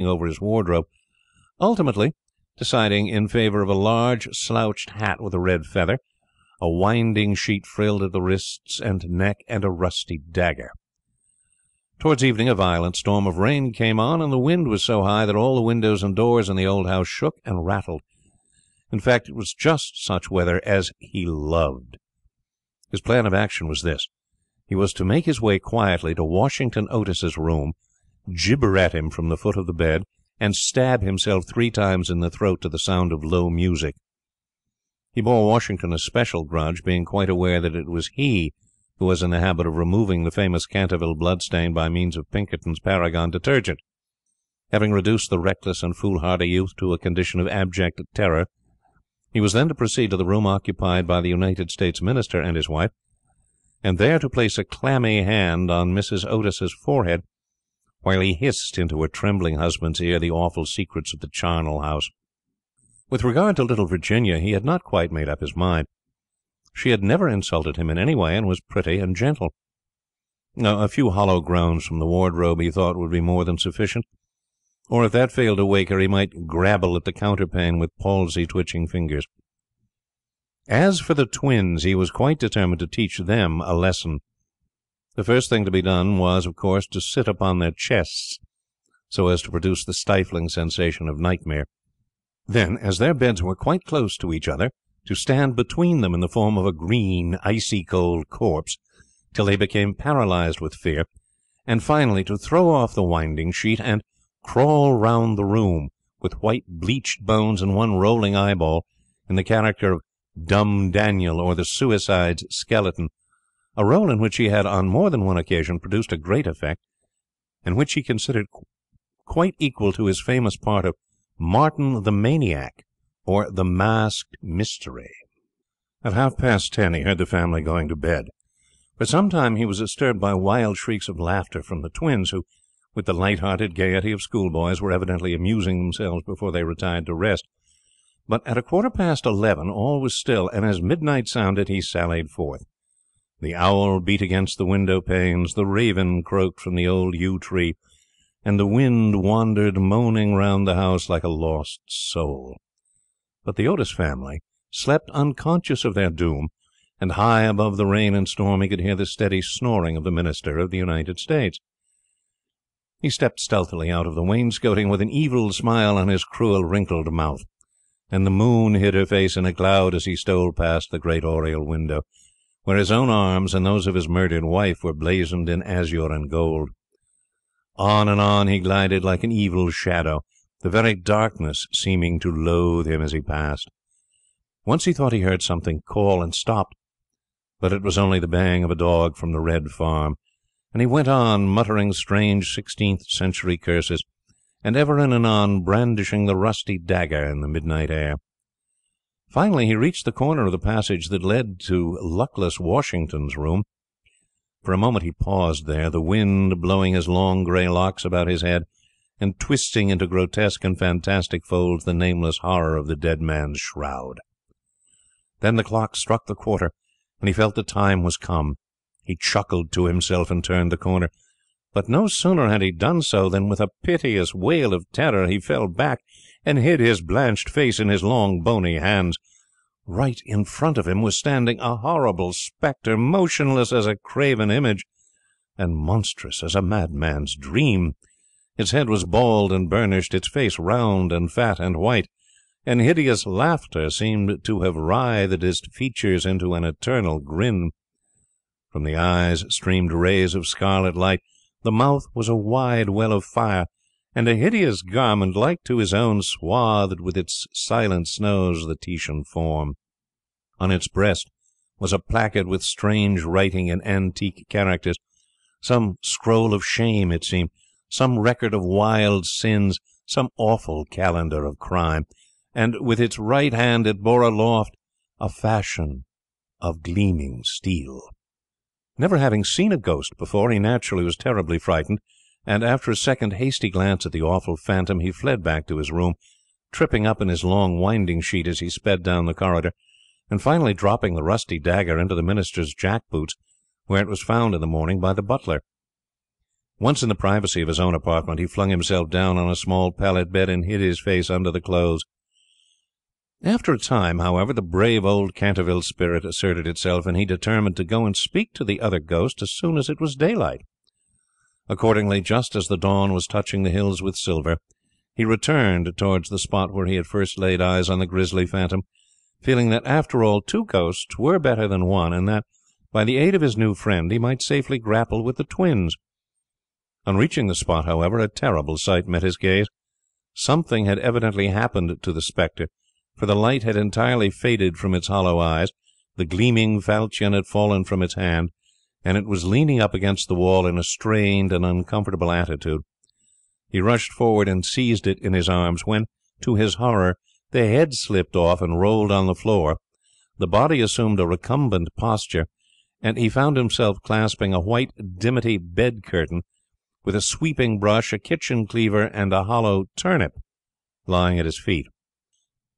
over his wardrobe, ultimately deciding in favor of a large slouched hat with a red feather, a winding sheet frilled at the wrists and neck, and a rusty dagger. Towards evening a violent storm of rain came on, and the wind was so high that all the windows and doors in the old house shook and rattled. In fact, it was just such weather as he loved. His plan of action was this. He was to make his way quietly to Washington Otis's room, gibber at him from the foot of the bed, and stab himself 3 times in the throat to the sound of low music. He bore Washington a special grudge, being quite aware that it was he who was in the habit of removing the famous Canterville bloodstain by means of Pinkerton's Paragon detergent. Having reduced the reckless and foolhardy youth to a condition of abject terror, he was then to proceed to the room occupied by the United States Minister and his wife, and there to place a clammy hand on Mrs. Otis's forehead, while he hissed into her trembling husband's ear the awful secrets of the charnel house. With regard to little Virginia, he had not quite made up his mind. She had never insulted him in any way, and was pretty and gentle. A few hollow groans from the wardrobe, he thought, would be more than sufficient, or if that failed to wake her, he might grabble at the counterpane with palsy-twitching fingers. As for the twins, he was quite determined to teach them a lesson. The first thing to be done was, of course, to sit upon their chests, so as to produce the stifling sensation of nightmare. Then, as their beds were quite close to each other, to stand between them in the form of a green, icy-cold corpse, till they became paralyzed with fear, and finally to throw off the winding sheet and crawl round the room, with white bleached bones and one rolling eyeball, in the character of Dumb Daniel or the Suicide's skeleton, a role in which he had on more than one occasion produced a great effect, and which he considered quite equal to his famous part of Martin the Maniac, or the Masked Mystery. At 10:30 he heard the family going to bed. For some time he was disturbed by wild shrieks of laughter from the twins, who, with the light-hearted gaiety of schoolboys, were evidently amusing themselves before they retired to rest. But at 11:15 all was still, and as midnight sounded he sallied forth. The owl beat against the window-panes, the raven croaked from the old yew tree, and the wind wandered moaning round the house like a lost soul. But the Otis family slept unconscious of their doom, and high above the rain and storm he could hear the steady snoring of the Minister of the United States. He stepped stealthily out of the wainscoting with an evil smile on his cruel wrinkled mouth, and the moon hid her face in a cloud as he stole past the great oriel window, where his own arms and those of his murdered wife were blazoned in azure and gold. On and on he glided like an evil shadow, the very darkness seeming to loathe him as he passed. Once he thought he heard something call and stopped, but it was only the baying of a dog from the Red Farm, and he went on, muttering strange 16th-century curses, and ever and anon brandishing the rusty dagger in the midnight air. Finally he reached the corner of the passage that led to luckless Washington's room. For a moment he paused there, the wind blowing his long grey locks about his head, and twisting into grotesque and fantastic folds the nameless horror of the dead man's shroud. Then the clock struck the quarter, and he felt the time was come. He chuckled to himself and turned the corner. But no sooner had he done so than, with a piteous wail of terror, he fell back and hid his blanched face in his long bony hands. Right in front of him was standing a horrible spectre, motionless as a graven image, and monstrous as a madman's dream. Its head was bald and burnished, its face round and fat and white, and hideous laughter seemed to have writhed its features into an eternal grin. From the eyes streamed rays of scarlet light, the mouth was a wide well of fire, and a hideous garment, like to his own, swathed with its silent snows the Titian form. On its breast was a placard with strange writing in antique characters, some scroll of shame, it seemed, some record of wild sins, some awful calendar of crime, and with its right hand it bore aloft a fashion of gleaming steel. Never having seen a ghost before, he naturally was terribly frightened, and after a second hasty glance at the awful phantom, he fled back to his room, tripping up in his long winding sheet as he sped down the corridor, and finally dropping the rusty dagger into the minister's jack-boots, where it was found in the morning by the butler. Once in the privacy of his own apartment, he flung himself down on a small pallet bed and hid his face under the clothes. After a time, however, the brave old Canterville spirit asserted itself, and he determined to go and speak to the other ghost as soon as it was daylight. Accordingly, just as the dawn was touching the hills with silver, he returned towards the spot where he had first laid eyes on the grisly phantom, feeling that, after all, 2 ghosts were better than 1, and that, by the aid of his new friend, he might safely grapple with the twins. On reaching the spot, however, a terrible sight met his gaze. Something had evidently happened to the spectre, for the light had entirely faded from its hollow eyes, the gleaming falchion had fallen from its hand, and it was leaning up against the wall in a strained and uncomfortable attitude. He rushed forward and seized it in his arms, when, to his horror, the head slipped off and rolled on the floor, the body assumed a recumbent posture, and he found himself clasping a white dimity bed-curtain, with a sweeping brush, a kitchen cleaver, and a hollow turnip lying at his feet.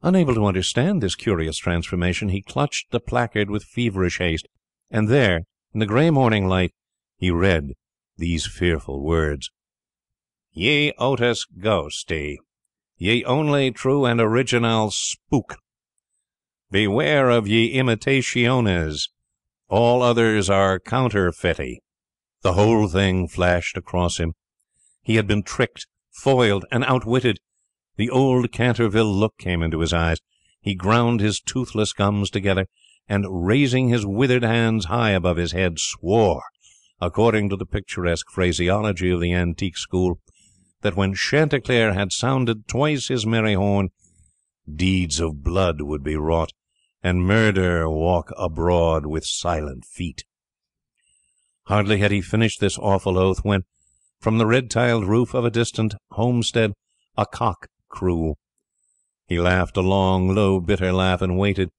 Unable to understand this curious transformation, he clutched the placard with feverish haste, and there, in the grey morning light, he read these fearful words: "Ye Otis Ghosty, ye only true and original spook. Beware of ye imitationes. All others are counterfeity." The whole thing flashed across him. He had been tricked, foiled, and outwitted. The old Canterville look came into his eyes. He ground his toothless gums together, and, raising his withered hands high above his head, swore, according to the picturesque phraseology of the antique school, that when Chanticleer had sounded twice his merry horn, deeds of blood would be wrought, and murder walk abroad with silent feet. Hardly had he finished this awful oath when, from the red-tiled roof of a distant homestead, a cock crew. He laughed a long, low, bitter laugh, and waited.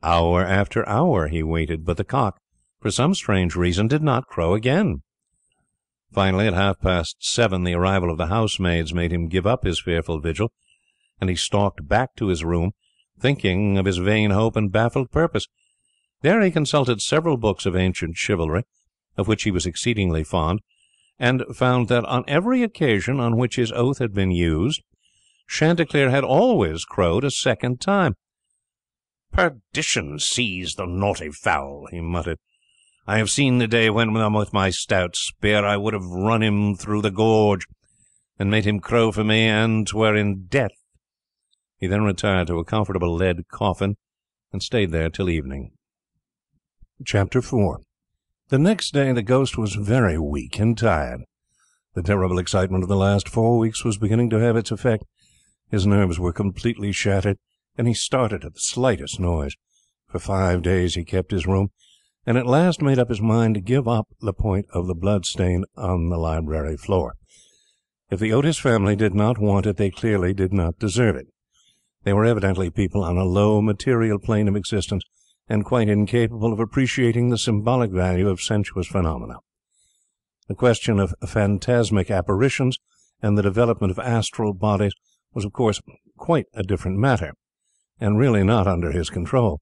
Hour after hour he waited, but the cock, for some strange reason, did not crow again. Finally, at 7:30, the arrival of the housemaids made him give up his fearful vigil, and he stalked back to his room, thinking of his vain hope and baffled purpose. There he consulted several books of ancient chivalry, of which he was exceedingly fond, and found that on every occasion on which his oath had been used, Chanticleer had always crowed a second time. "Perdition seize the naughty fowl," he muttered. "I have seen the day when, with my stout spear, I would have run him through the gorge, and made him crow for me, and 'twere in death." He then retired to a comfortable lead coffin, and stayed there till evening. Chapter 4. The next day the ghost was very weak and tired. The terrible excitement of the last 4 weeks was beginning to have its effect. His nerves were completely shattered, and he started at the slightest noise. For 5 days he kept his room, and at last made up his mind to give up the point of the blood stain on the library floor. If the Otis family did not want it, they clearly did not deserve it. They were evidently people on a low material plane of existence, and quite incapable of appreciating the symbolic value of sensuous phenomena. The question of phantasmic apparitions and the development of astral bodies was, of course, quite a different matter, and really not under his control.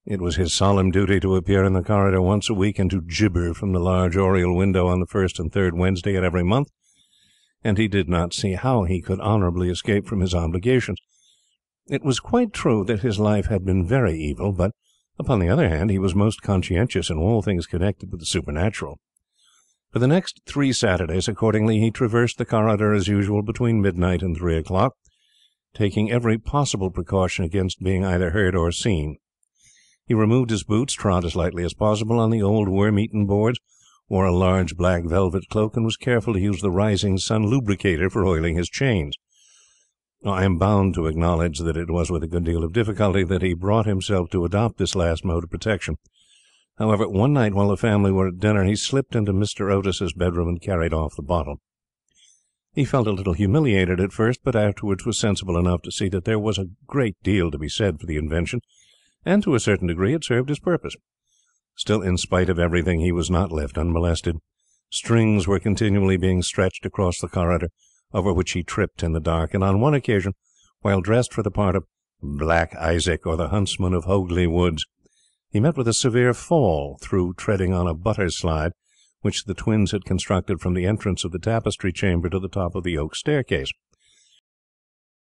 It was his solemn duty to appear in the corridor once a week and to gibber from the large oriel window on the first and third Wednesday in every month, and he did not see how he could honourably escape from his obligations. It was quite true that his life had been very evil, but, upon the other hand, he was most conscientious in all things connected with the supernatural. For the next 3 Saturdays, accordingly, he traversed the corridor as usual between midnight and 3 o'clock, taking every possible precaution against being either heard or seen. He removed his boots, trod as lightly as possible on the old worm-eaten boards, wore a large black velvet cloak, and was careful to use the rising sun lubricator for oiling his chains. I am bound to acknowledge that it was with a good deal of difficulty that he brought himself to adopt this last mode of protection. However, one night while the family were at dinner, he slipped into Mr. Otis's bedroom and carried off the bottle. He felt a little humiliated at first, but afterwards was sensible enough to see that there was a great deal to be said for the invention, and to a certain degree it served his purpose. Still, in spite of everything, he was not left unmolested. Strings were continually being stretched across the corridor, over which he tripped in the dark, and on one occasion, while dressed for the part of Black Isaac or the huntsman of Hogley Woods, he met with a severe fall through treading on a butter slide, which the twins had constructed from the entrance of the tapestry chamber to the top of the oak staircase.